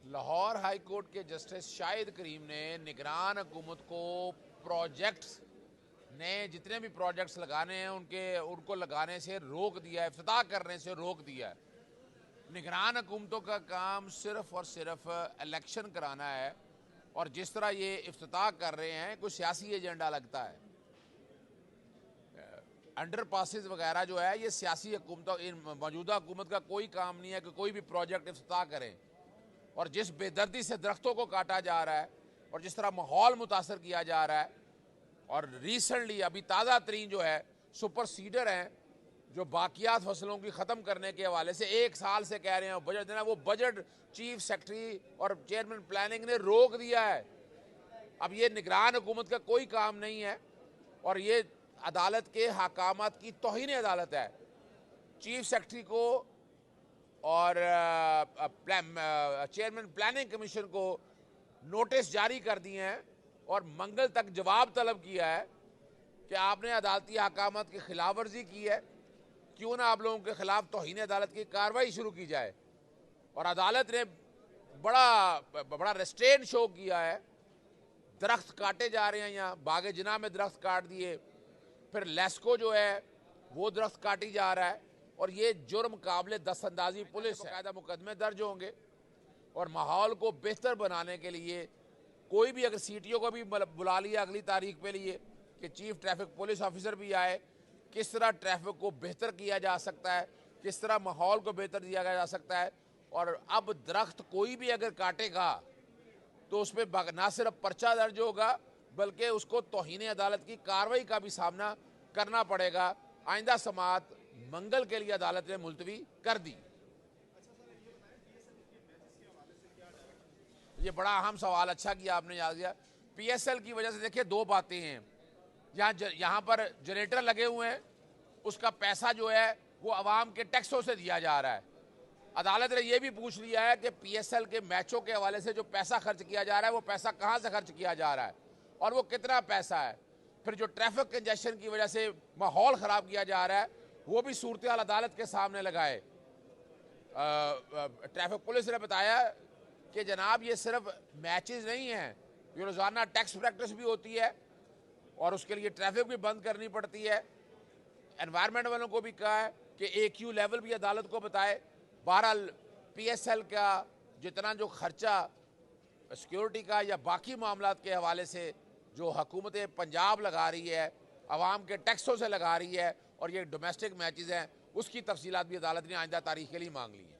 Lahore high court के justice Shahid करीम ने निगरान हुकूमत को प्रोजेक्ट्स ने जितने भी प्रोजेक्ट्स लगाने हैं उनको लगाने से रोक दिया है, इफ्तिताह करने से रोक दिया है। निगरान हुकूमतों का काम सिर्फ और सिर्फ इलेक्शन कराना है और जिस तरह ये इफ्तिताह कर रहे हैं कोई सियासी एजेंडा लगता है। अंडर पासिस वगैरह जो है ये सियासी हुकूमतों मौजूदा हुकूमत का कोई काम नहीं है कि कोई भी प्रोजेक्ट इफ्तिताह करें। और जिस बेदर्दी से दरख्तों को काटा जा रहा है और जिस तरह माहौल मुतासर किया जा रहा है, और रिसेंटली अभी ताज़ा तरीन जो है सुपर सीडर हैं जो बाकियात फसलों की ख़त्म करने के हवाले से 1 साल से कह रहे हैं बजट देना, वो बजट चीफ सेक्रेटरी और चेयरमैन प्लानिंग ने रोक दिया है। अब ये निगरान हुकूमत का कोई काम नहीं है और ये अदालत के हकामात की तौहीन अदालत है। चीफ सेक्रेटरी को और चेयरमैन प्लानिंग कमीशन को नोटिस जारी कर दिए हैं और मंगल तक जवाब तलब किया है कि आपने अदालती अहकामात की खिलाफ वर्जी की है, क्यों ना आप लोगों के खिलाफ तौहीन अदालत की कार्रवाई शुरू की जाए। और अदालत ने बड़ा रेस्ट्रेन शो किया है। दरख्त काटे जा रहे हैं, यहाँ बागे जिना में दरख्त काट दिए, फिर लेस्को जो है वो दरख्त काटी जा रहा है और ये जुर्म काबिल दस्तअंदाजी पुलिस बाकायदा मुकदमे दर्ज होंगे। और माहौल को बेहतर बनाने के लिए कोई भी अगर सीटीओ को भी बुला लिया अगली तारीख पे लिए कि चीफ ट्रैफिक पुलिस ऑफिसर भी आए, किस तरह ट्रैफिक को बेहतर किया जा सकता है, किस तरह माहौल को बेहतर दिया जा सकता है। और अब दरख्त कोई भी अगर काटेगा तो उस पर ना सिर्फ पर्चा दर्ज होगा बल्कि उसको तौहीन अदालत की कार्रवाई का भी सामना करना पड़ेगा। आइंदा समाअत मंगल के लिए अदालत ने मुलतवी कर दी। ये बड़ा अहम सवाल, अच्छा किया आपने याद किया। पीएसएल की वजह से देखिए 2 बातें हैं। यहाँ पर जनरेटर लगे हुए हैं, उसका पैसा जो है वो अवाम के टैक्सों से दिया जा रहा है। अदालत ने यह भी पूछ लिया है कि पीएसएल के मैचों के हवाले से जो पैसा खर्च किया जा रहा है वो पैसा कहाँ से खर्च किया जा रहा है और वो कितना पैसा है। फिर जो ट्रैफिक कंजेशन की वजह से माहौल ख़राब किया जा रहा है वो भी सूरत हाल अदालत के सामने लगाए। ट्रैफिक पुलिस ने बताया कि जनाब ये सिर्फ मैचेस नहीं हैं, ये रोज़ाना टैक्स प्रैक्टिस भी होती है और उसके लिए ट्रैफिक भी बंद करनी पड़ती है। एनवायरनमेंट वालों को भी कहा है कि AQ लेवल भी अदालत को बताए। बहरहाल पीएसएल का जितना जो खर्चा सिक्योरिटी का या बाकी मामलात के हवाले से जो हुकूमत पंजाब लगा रही है, आवाम के टैक्सों से लगा रही है और ये डोमेस्टिक मैचेस हैं, उसकी तफसीलात भी अदालत ने आइंदा तारीख के लिए मांग ली है।